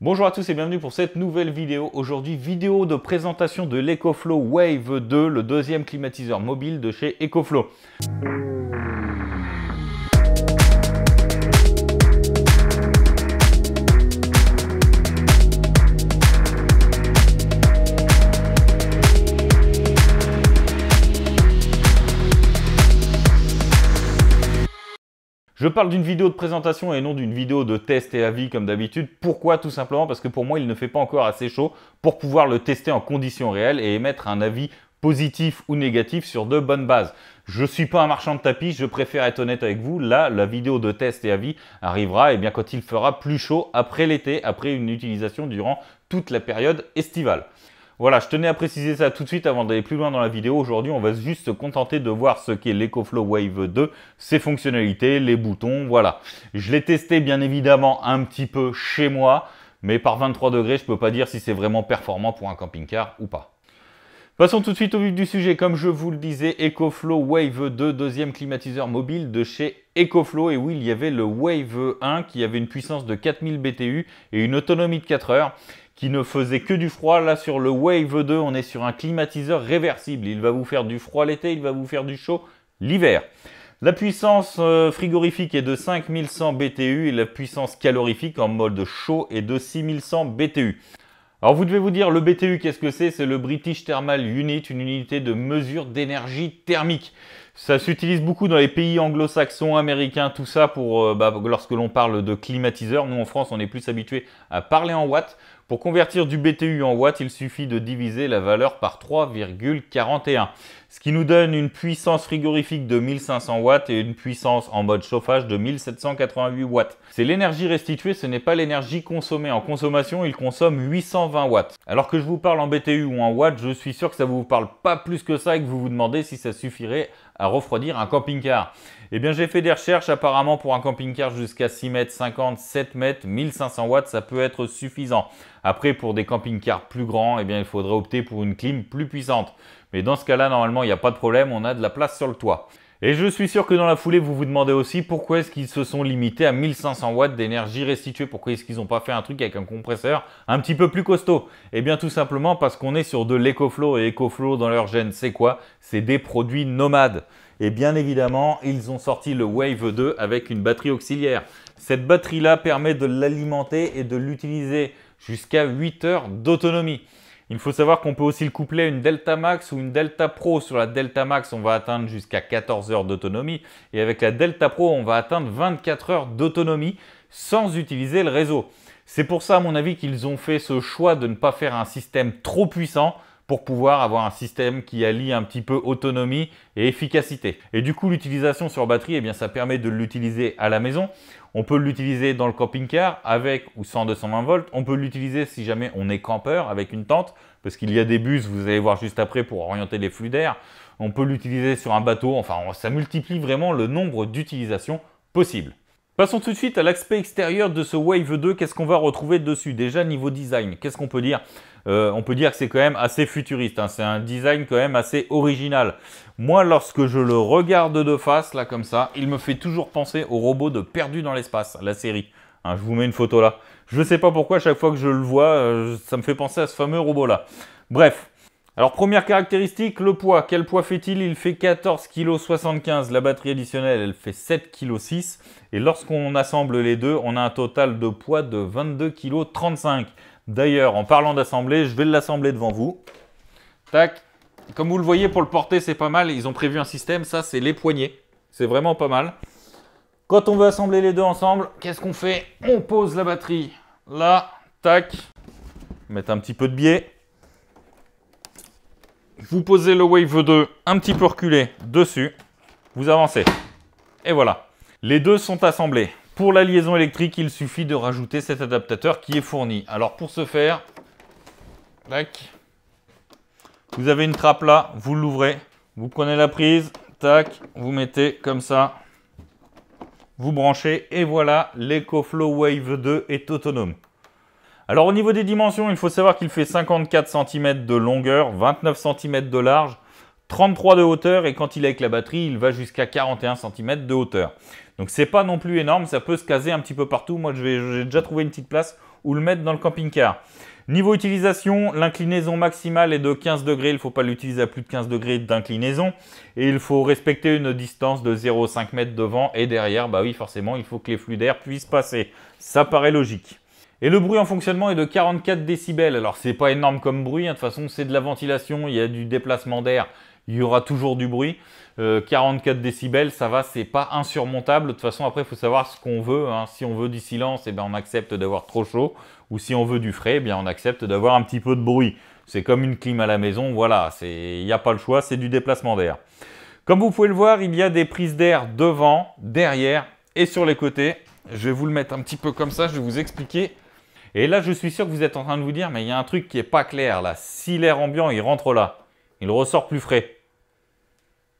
Bonjour à tous et bienvenue pour cette nouvelle vidéo. Aujourd'hui, vidéo de présentation de l'EcoFlow Wave 2, le deuxième climatiseur mobile de chez EcoFlow. Je parle d'une vidéo de présentation et non d'une vidéo de test et avis comme d'habitude. Pourquoi? Tout simplement parce que pour moi, il ne fait pas encore assez chaud pour pouvoir le tester en conditions réelles et émettre un avis positif ou négatif sur de bonnes bases. Je ne suis pas un marchand de tapis, je préfère être honnête avec vous. Là, la vidéo de test et avis arrivera bien, quand il fera plus chaud après l'été, après une utilisation durant toute la période estivale. Voilà, je tenais à préciser ça tout de suite avant d'aller plus loin dans la vidéo. Aujourd'hui, on va juste se contenter de voir ce qu'est l'EcoFlow Wave 2, ses fonctionnalités, les boutons, voilà. Je l'ai testé bien évidemment un petit peu chez moi, mais par 23 degrés, je ne peux pas dire si c'est vraiment performant pour un camping-car ou pas. Passons tout de suite au vif du sujet. Comme je vous le disais, EcoFlow Wave 2, deuxième climatiseur mobile de chez EcoFlow. Et oui, il y avait le Wave 1 qui avait une puissance de 4000 BTU et une autonomie de 4 heures qui ne faisait que du froid. Là, sur le Wave 2, on est sur un climatiseur réversible. Il va vous faire du froid l'été, il va vous faire du chaud l'hiver. La puissance frigorifique est de 5100 BTU et la puissance calorifique en mode chaud est de 6100 BTU. Alors vous devez vous dire, le BTU, qu'est-ce que c'est? C'est le British Thermal Unit, une unité de mesure d'énergie thermique. Ça s'utilise beaucoup dans les pays anglo-saxons, américains, tout ça, pour lorsque l'on parle de climatiseur. Nous, en France, on est plus habitué à parler en watts. Pour convertir du BTU en watts, il suffit de diviser la valeur par 3,41. Ce qui nous donne une puissance frigorifique de 1500 watts et une puissance en mode chauffage de 1788 watts. C'est l'énergie restituée, ce n'est pas l'énergie consommée. En consommation, il consomme 820 watts. Alors que je vous parle en BTU ou en watts, je suis sûr que ça ne vous parle pas plus que ça et que vous vous demandez si ça suffirait à refroidir un camping-car. Eh bien, j'ai fait des recherches. Apparemment, pour un camping-car jusqu'à 6 mètres 50, 7 mètres, 1500 watts, ça peut être suffisant. Après, pour des camping-cars plus grands, eh bien, il faudrait opter pour une clim plus puissante. Mais dans ce cas-là, normalement, il n'y a pas de problème, on a de la place sur le toit. Et je suis sûr que dans la foulée, vous vous demandez aussi pourquoi est-ce qu'ils se sont limités à 1500 watts d'énergie restituée. Pourquoi est-ce qu'ils n'ont pas fait un truc avec un compresseur un petit peu plus costaud? Eh bien, tout simplement parce qu'on est sur de l'EcoFlow. Et EcoFlow, dans leur gène, c'est quoi? C'est des produits nomades. Et bien évidemment, ils ont sorti le Wave 2 avec une batterie auxiliaire. Cette batterie-là permet de l'alimenter et de l'utiliser jusqu'à 8 heures d'autonomie. Il faut savoir qu'on peut aussi le coupler à une Delta Max ou une Delta Pro. Sur la Delta Max, on va atteindre jusqu'à 14 heures d'autonomie. Et avec la Delta Pro, on va atteindre 24 heures d'autonomie sans utiliser le réseau. C'est pour ça, à mon avis, qu'ils ont fait ce choix de ne pas faire un système trop puissant pour pouvoir avoir un système qui allie un petit peu autonomie et efficacité. Et du coup, l'utilisation sur batterie, eh bien, ça permet de l'utiliser à la maison. On peut l'utiliser dans le camping-car avec ou sans 220 volts. On peut l'utiliser si jamais on est campeur avec une tente, parce qu'il y a des bus, vous allez voir juste après, pour orienter les flux d'air. On peut l'utiliser sur un bateau. Enfin, ça multiplie vraiment le nombre d'utilisations possibles. Passons tout de suite à l'aspect extérieur de ce Wave 2. Qu'est-ce qu'on va retrouver dessus? Déjà, niveau design, qu'est-ce qu'on peut dire? On peut dire que c'est quand même assez futuriste. C'est un design quand même assez original. Moi, lorsque je le regarde de face, là, comme ça, il me fait toujours penser au robot de Perdu dans l'espace, la série. Je vous mets une photo là. Je ne sais pas pourquoi, à chaque fois que je le vois, ça me fait penser à ce fameux robot-là. Bref. Alors, première caractéristique, le poids. Quel poids fait-il? Il fait 14,75 kg. La batterie additionnelle, elle fait 7,6 kg. Et lorsqu'on assemble les deux, on a un total de poids de 22,35 kg. D'ailleurs, en parlant d'assembler, je vais l'assembler devant vous. Tac. Comme vous le voyez, pour le porter, c'est pas mal. Ils ont prévu un système. Ça, c'est les poignées. C'est vraiment pas mal. Quand on veut assembler les deux ensemble, qu'est-ce qu'on fait? On pose la batterie là. Tac. Mettre un petit peu de biais. Vous posez le Wave 2 un petit peu reculé dessus, vous avancez. Et voilà. Les deux sont assemblés. Pour la liaison électrique, il suffit de rajouter cet adaptateur qui est fourni. Alors pour ce faire, tac, vous avez une trappe là, vous l'ouvrez, vous prenez la prise, tac, vous mettez comme ça, vous branchez et voilà, l'EcoFlow Wave 2 est autonome. Alors au niveau des dimensions, il faut savoir qu'il fait 54 cm de longueur, 29 cm de large, 33 de hauteur et quand il est avec la batterie, il va jusqu'à 41 cm de hauteur. Donc c'est pas non plus énorme, ça peut se caser un petit peu partout. Moi j'ai déjà trouvé une petite place ou le mettre dans le camping-car. Niveau utilisation, l'inclinaison maximale est de 15 degrés. Il ne faut pas l'utiliser à plus de 15 degrés d'inclinaison. Et il faut respecter une distance de 0,5 m devant et derrière. Bah oui, forcément, il faut que les flux d'air puissent passer. Ça paraît logique. Et le bruit en fonctionnement est de 44 décibels. Alors, c'est pas énorme comme bruit. De toute façon, c'est de la ventilation. Il y a du déplacement d'air. Il y aura toujours du bruit. 44 décibels, ça va, c'est pas insurmontable. De toute façon, après, il faut savoir ce qu'on veut. Hein. Si on veut du silence, eh ben, on accepte d'avoir trop chaud. Ou si on veut du frais, eh bien, on accepte d'avoir un petit peu de bruit. C'est comme une clim à la maison, voilà, il n'y a pas le choix, c'est du déplacement d'air. Comme vous pouvez le voir, il y a des prises d'air devant, derrière et sur les côtés. Je vais vous le mettre un petit peu comme ça, je vais vous expliquer. Et là, je suis sûr que vous êtes en train de vous dire, mais il y a un truc qui n'est pas clair là. Si l'air ambiant, il rentre là, il ressort plus frais.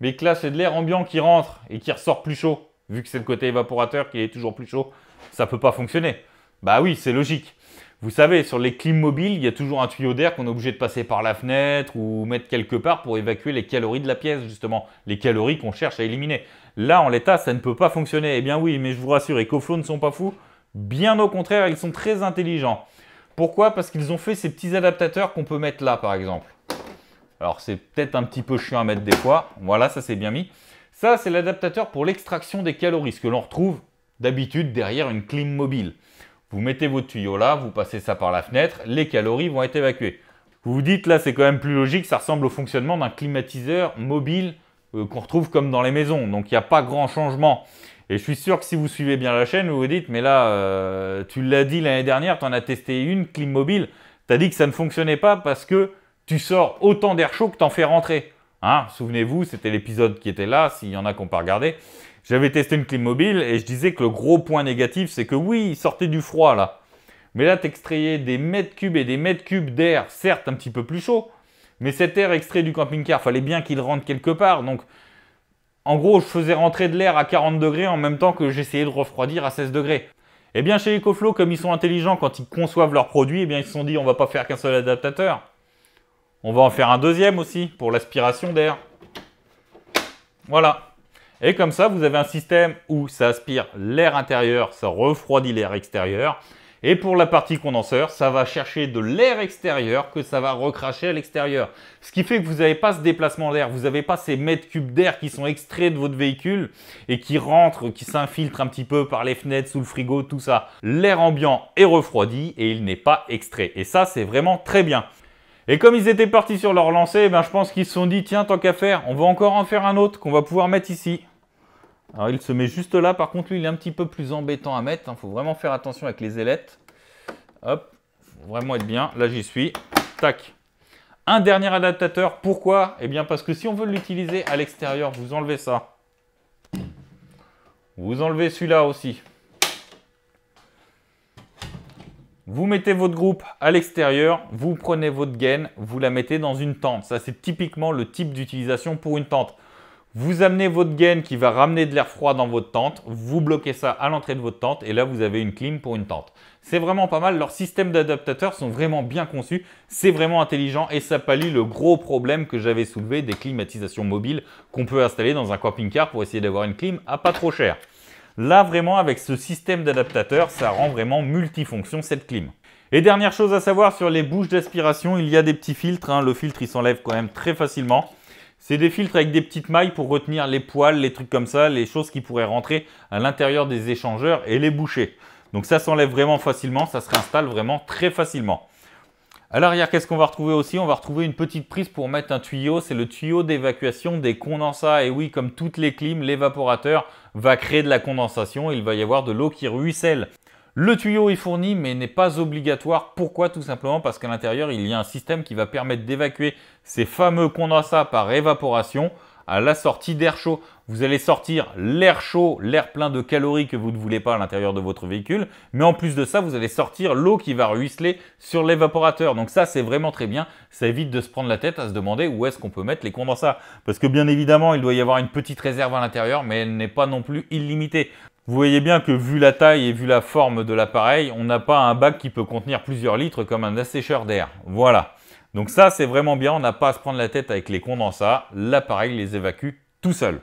Mais que là, c'est de l'air ambiant qui rentre et qui ressort plus chaud. Vu que c'est le côté évaporateur qui est toujours plus chaud, ça ne peut pas fonctionner. Bah oui, c'est logique. Vous savez, sur les clims mobiles, il y a toujours un tuyau d'air qu'on est obligé de passer par la fenêtre ou mettre quelque part pour évacuer les calories de la pièce, justement. Les calories qu'on cherche à éliminer. Là, en l'état, ça ne peut pas fonctionner. Eh bien oui, mais je vous rassure, EcoFlow ne sont pas fous. Bien au contraire, ils sont très intelligents. Pourquoi? Parce qu'ils ont fait ces petits adaptateurs qu'on peut mettre là, par exemple. Alors, c'est peut-être un petit peu chiant à mettre des fois. Voilà, ça c'est bien mis. Ça, c'est l'adaptateur pour l'extraction des calories, ce que l'on retrouve d'habitude derrière une clim mobile. Vous mettez votre tuyau là, vous passez ça par la fenêtre, les calories vont être évacuées. Vous vous dites, là, c'est quand même plus logique, ça ressemble au fonctionnement d'un climatiseur mobile qu'on retrouve comme dans les maisons. Donc, il n'y a pas grand changement. Et je suis sûr que si vous suivez bien la chaîne, vous vous dites, mais là, tu l'as dit l'année dernière, tu en as testé une, clim mobile, tu as dit que ça ne fonctionnait pas parce que tu sors autant d'air chaud que tu en fais rentrer. Hein, souvenez-vous, c'était l'épisode qui était là, s'il y en a qui n'ont pas regardé. J'avais testé une clim mobile et je disais que le gros point négatif, c'est que oui, il sortait du froid là. Mais là, tu extrayais des mètres cubes et des mètres cubes d'air, certes un petit peu plus chaud, mais cet air extrait du camping-car, il fallait bien qu'il rentre quelque part. Donc, en gros, je faisais rentrer de l'air à 40 degrés en même temps que j'essayais de refroidir à 16 degrés. Eh bien, chez EcoFlow, comme ils sont intelligents quand ils conçoivent leurs produits, eh bien, ils se sont dit, on ne va pas faire qu'un seul adaptateur. On va en faire un deuxième aussi pour l'aspiration d'air. Voilà. Et comme ça, vous avez un système où ça aspire l'air intérieur, ça refroidit l'air extérieur. Et pour la partie condenseur, ça va chercher de l'air extérieur que ça va recracher à l'extérieur. Ce qui fait que vous n'avez pas ce déplacement d'air, vous n'avez pas ces mètres cubes d'air qui sont extraits de votre véhicule et qui rentrent, qui s'infiltrent un petit peu par les fenêtres, sous le frigo, tout ça. L'air ambiant est refroidi et il n'est pas extrait. Et ça, c'est vraiment très bien. Et comme ils étaient partis sur leur lancée, je pense qu'ils se sont dit, tiens, tant qu'à faire, on va encore en faire un autre qu'on va pouvoir mettre ici. Alors, il se met juste là. Par contre, lui, il est un petit peu plus embêtant à mettre. Il faut vraiment faire attention avec les ailettes. Hop, faut vraiment être bien. Là, j'y suis. Tac. Un dernier adaptateur. Pourquoi? Eh bien, parce que si on veut l'utiliser à l'extérieur, vous enlevez ça. Vous enlevez celui-là aussi. Vous mettez votre groupe à l'extérieur, vous prenez votre gaine, vous la mettez dans une tente. Ça, c'est typiquement le type d'utilisation pour une tente. Vous amenez votre gaine qui va ramener de l'air froid dans votre tente, vous bloquez ça à l'entrée de votre tente et là, vous avez une clim pour une tente. C'est vraiment pas mal. Leurs systèmes d'adaptateurs sont vraiment bien conçus, c'est vraiment intelligent et ça pallie le gros problème que j'avais soulevé des climatisations mobiles qu'on peut installer dans un camping-car pour essayer d'avoir une clim à pas trop cher. Là, vraiment, avec ce système d'adaptateur, ça rend vraiment multifonction cette clim. Et dernière chose à savoir sur les bouches d'aspiration, il y a des petits filtres. Le filtre, il s'enlève quand même très facilement. C'est des filtres avec des petites mailles pour retenir les poils, les trucs comme ça, les choses qui pourraient rentrer à l'intérieur des échangeurs et les boucher. Donc ça s'enlève vraiment facilement, ça se réinstalle vraiment très facilement. À l'arrière, qu'est-ce qu'on va retrouver aussi? On va retrouver une petite prise pour mettre un tuyau. C'est le tuyau d'évacuation des condensats. Et oui, comme toutes les clims, l'évaporateur va créer de la condensation. Il va y avoir de l'eau qui ruisselle. Le tuyau est fourni, mais n'est pas obligatoire. Pourquoi? Tout simplement parce qu'à l'intérieur, il y a un système qui va permettre d'évacuer ces fameux condensats par évaporation à la sortie d'air chaud. Vous allez sortir l'air chaud, l'air plein de calories que vous ne voulez pas à l'intérieur de votre véhicule. Mais en plus de ça, vous allez sortir l'eau qui va ruisseler sur l'évaporateur. Donc ça, c'est vraiment très bien. Ça évite de se prendre la tête à se demander où est-ce qu'on peut mettre les condensats. Parce que bien évidemment, il doit y avoir une petite réserve à l'intérieur, mais elle n'est pas non plus illimitée. Vous voyez bien que vu la taille et vu la forme de l'appareil, on n'a pas un bac qui peut contenir plusieurs litres comme un assécheur d'air. Voilà. Donc ça, c'est vraiment bien. On n'a pas à se prendre la tête avec les condensats. L'appareil les évacue tout seul.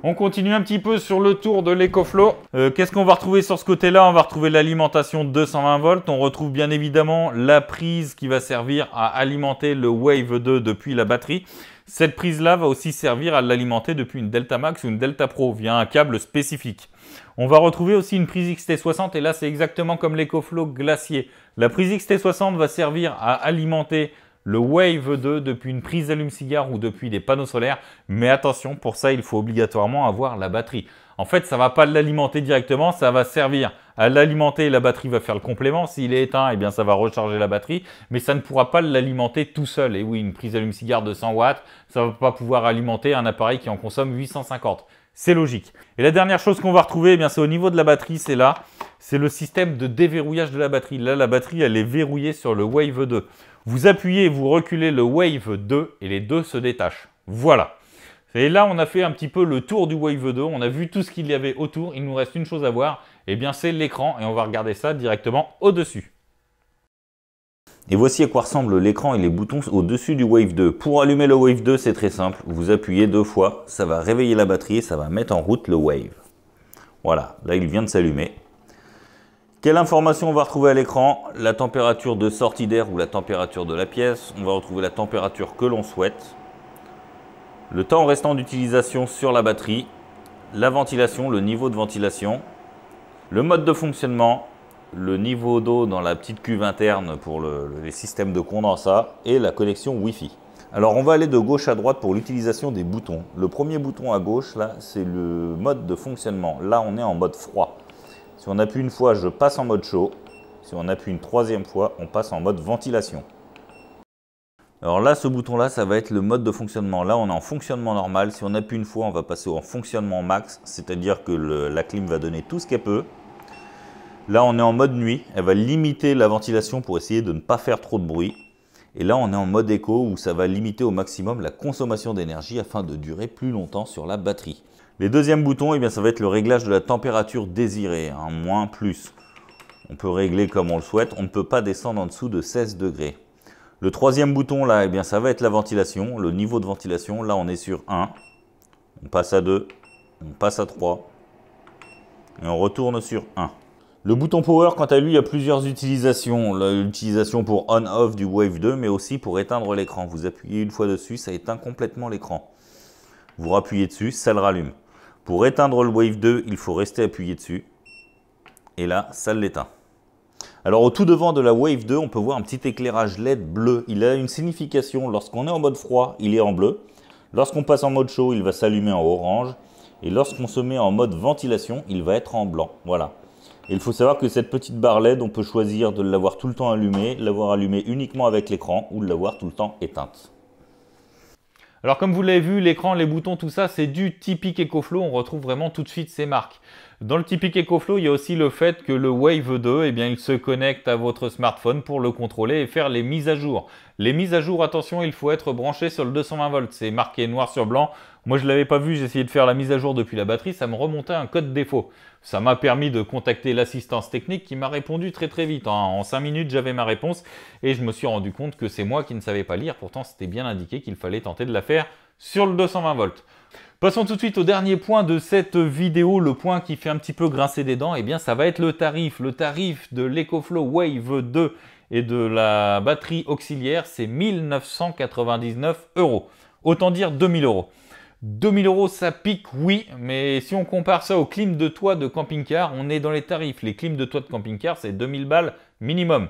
On continue un petit peu sur le tour de l'EcoFlow. Qu'est-ce qu'on va retrouver sur ce côté-là? On va retrouver l'alimentation 220 volts. On retrouve bien évidemment la prise qui va servir à alimenter le Wave 2 depuis la batterie. Cette prise-là va aussi servir à l'alimenter depuis une Delta Max ou une Delta Pro via un câble spécifique. On va retrouver aussi une prise XT60 et là c'est exactement comme l'EcoFlow Glacier. La prise XT60 va servir à alimenter le Wave 2 depuis une prise allume-cigare ou depuis des panneaux solaires. Mais attention, pour ça, il faut obligatoirement avoir la batterie. En fait, ça ne va pas l'alimenter directement, ça va servir à l'alimenter. La batterie va faire le complément. S'il est éteint, eh bien, ça va recharger la batterie. Mais ça ne pourra pas l'alimenter tout seul. Et oui, une prise allume-cigare de 100 watts, ça ne va pas pouvoir alimenter un appareil qui en consomme 850. C'est logique. Et la dernière chose qu'on va retrouver, eh bien, c'est au niveau de la batterie, c'est là. C'est le système de déverrouillage de la batterie. Là, la batterie, elle est verrouillée sur le Wave 2. Vous appuyez, vous reculez le Wave 2 et les deux se détachent. Voilà. Et là, on a fait un petit peu le tour du Wave 2. On a vu tout ce qu'il y avait autour. Il nous reste une chose à voir. Eh bien, c'est l'écran. Et on va regarder ça directement au-dessus. Et voici à quoi ressemble l'écran et les boutons au-dessus du Wave 2. Pour allumer le Wave 2, c'est très simple. Vous appuyez 2 fois. Ça va réveiller la batterie et ça va mettre en route le Wave. Voilà. Là, il vient de s'allumer. Quelle information on va retrouver à l'écran? La température de sortie d'air ou la température de la pièce. On va retrouver la température que l'on souhaite. Le temps restant d'utilisation sur la batterie. La ventilation, le niveau de ventilation. Le mode de fonctionnement. Le niveau d'eau dans la petite cuve interne pour les systèmes de condensat. Et la connexion Wi-Fi. Alors on va aller de gauche à droite pour l'utilisation des boutons. Le premier bouton à gauche, là, c'est le mode de fonctionnement. Là, on est en mode froid. Si on appuie une fois, je passe en mode chaud. Si on appuie une troisième fois, on passe en mode ventilation. Alors là, ce bouton-là, ça va être le mode de fonctionnement. Là, on est en fonctionnement normal. Si on appuie une fois, on va passer en fonctionnement max. C'est-à-dire que la clim va donner tout ce qu'elle peut. Là, on est en mode nuit. Elle va limiter la ventilation pour essayer de ne pas faire trop de bruit. Et là, on est en mode éco où ça va limiter au maximum la consommation d'énergie afin de durer plus longtemps sur la batterie. Les deuxièmes boutons, eh bien, ça va être le réglage de la température désirée, moins, plus. On peut régler comme on le souhaite, on ne peut pas descendre en dessous de 16 degrés. Le troisième bouton, là, eh bien, ça va être la ventilation, le niveau de ventilation. Là, on est sur 1, on passe à 2, on passe à 3, et on retourne sur 1. Le bouton Power, quant à lui, il y a plusieurs utilisations. L'utilisation pour on-off du Wave 2, mais aussi pour éteindre l'écran. Vous appuyez une fois dessus, ça éteint complètement l'écran. Vous rappuyez dessus, ça le rallume. Pour éteindre le Wave 2, il faut rester appuyé dessus. Et là, ça l'éteint. Alors au tout devant de la Wave 2, on peut voir un petit éclairage LED bleu. Il a une signification. Lorsqu'on est en mode froid, il est en bleu. Lorsqu'on passe en mode chaud, il va s'allumer en orange. Et lorsqu'on se met en mode ventilation, il va être en blanc. Voilà. Et il faut savoir que cette petite barre LED, on peut choisir de l'avoir tout le temps allumée, l'avoir allumée uniquement avec l'écran ou de l'avoir tout le temps éteinte. Alors comme vous l'avez vu, l'écran, les boutons, tout ça, c'est du typique EcoFlow. On retrouve vraiment tout de suite ces marques. Dans le typique EcoFlow, il y a aussi le fait que le Wave 2, eh bien, il se connecte à votre smartphone pour le contrôler et faire les mises à jour. Les mises à jour, attention, il faut être branché sur le 220 volts. C'est marqué noir sur blanc. Moi, je ne l'avais pas vu, j'ai essayé de faire la mise à jour depuis la batterie, ça me remontait un code défaut. Ça m'a permis de contacter l'assistance technique qui m'a répondu très très vite. En 5 minutes, j'avais ma réponse et je me suis rendu compte que c'est moi qui ne savais pas lire. Pourtant, c'était bien indiqué qu'il fallait tenter de la faire sur le 220 volts. Passons tout de suite au dernier point de cette vidéo, le point qui fait un petit peu grincer des dents, eh bien ça va être le tarif. Le tarif de l'EcoFlow Wave 2 et de la batterie auxiliaire, c'est 1 999 €. Autant dire 2000 €. 2000 € ça pique, oui, mais si on compare ça aux clims de toit de camping-car, on est dans les tarifs. Les clims de toit de camping-car, c'est 2000 balles minimum.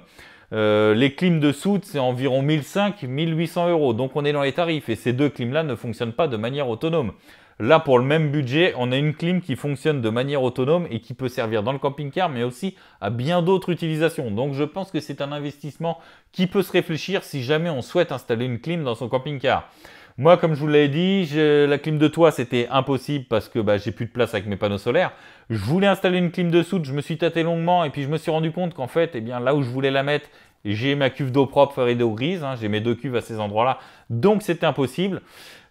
Les clims de soude, c'est environ 1500, 1800 €. Donc on est dans les tarifs et ces deux clims-là ne fonctionnent pas de manière autonome. Là, pour le même budget, on a une clim qui fonctionne de manière autonome et qui peut servir dans le camping-car, mais aussi à bien d'autres utilisations. Donc je pense que c'est un investissement qui peut se réfléchir si jamais on souhaite installer une clim dans son camping-car. Moi, comme je vous l'avais dit, la clim de toit, c'était impossible parce que j'ai plus de place avec mes panneaux solaires. Je voulais installer une clim de soude, je me suis tâté longuement et puis je me suis rendu compte qu'en fait, eh bien, là où je voulais la mettre, j'ai ma cuve d'eau propre et d'eau grise. J'ai mes deux cuves à ces endroits-là, donc c'était impossible.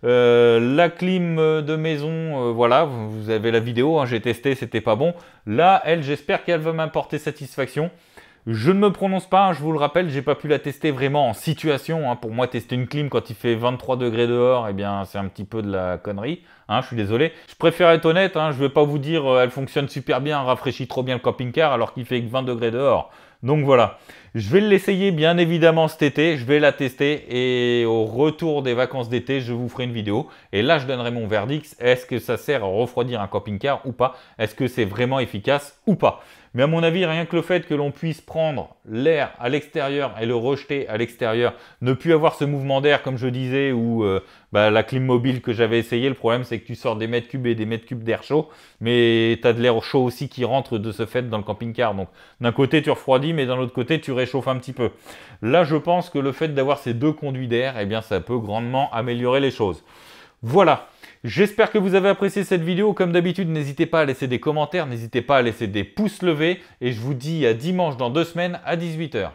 La clim de maison, voilà, vous avez la vidéo, j'ai testé, c'était pas bon. Là, elle, j'espère qu'elle va m'apporter satisfaction. Je ne me prononce pas, je vous le rappelle, j'ai pas pu la tester vraiment en situation. Pour moi, tester une clim quand il fait 23 degrés dehors, eh bien, c'est un petit peu de la connerie. Je suis désolé. Je préfère être honnête, je vais pas vous dire elle fonctionne super bien, rafraîchit trop bien le camping-car alors qu'il fait que 20 degrés dehors. Donc voilà, je vais l'essayer bien évidemment cet été, je vais la tester et au retour des vacances d'été, je vous ferai une vidéo. Et là, je donnerai mon verdict, est-ce que ça sert à refroidir un camping-car ou pas? Est-ce que c'est vraiment efficace ou pas? Mais à mon avis, rien que le fait que l'on puisse prendre l'air à l'extérieur et le rejeter à l'extérieur, ne plus avoir ce mouvement d'air comme je disais ou la clim mobile que j'avais essayé, le problème c'est que tu sors des mètres cubes et des mètres cubes d'air chaud, mais tu as de l'air chaud aussi qui rentre de ce fait dans le camping-car. Donc d'un côté tu refroidis, mais d'un autre côté tu réchauffes un petit peu. Là je pense que le fait d'avoir ces deux conduits d'air, eh bien ça peut grandement améliorer les choses. Voilà, j'espère que vous avez apprécié cette vidéo. Comme d'habitude, n'hésitez pas à laisser des commentaires, n'hésitez pas à laisser des pouces levés. Et je vous dis à dimanche dans 2 semaines à 18 h.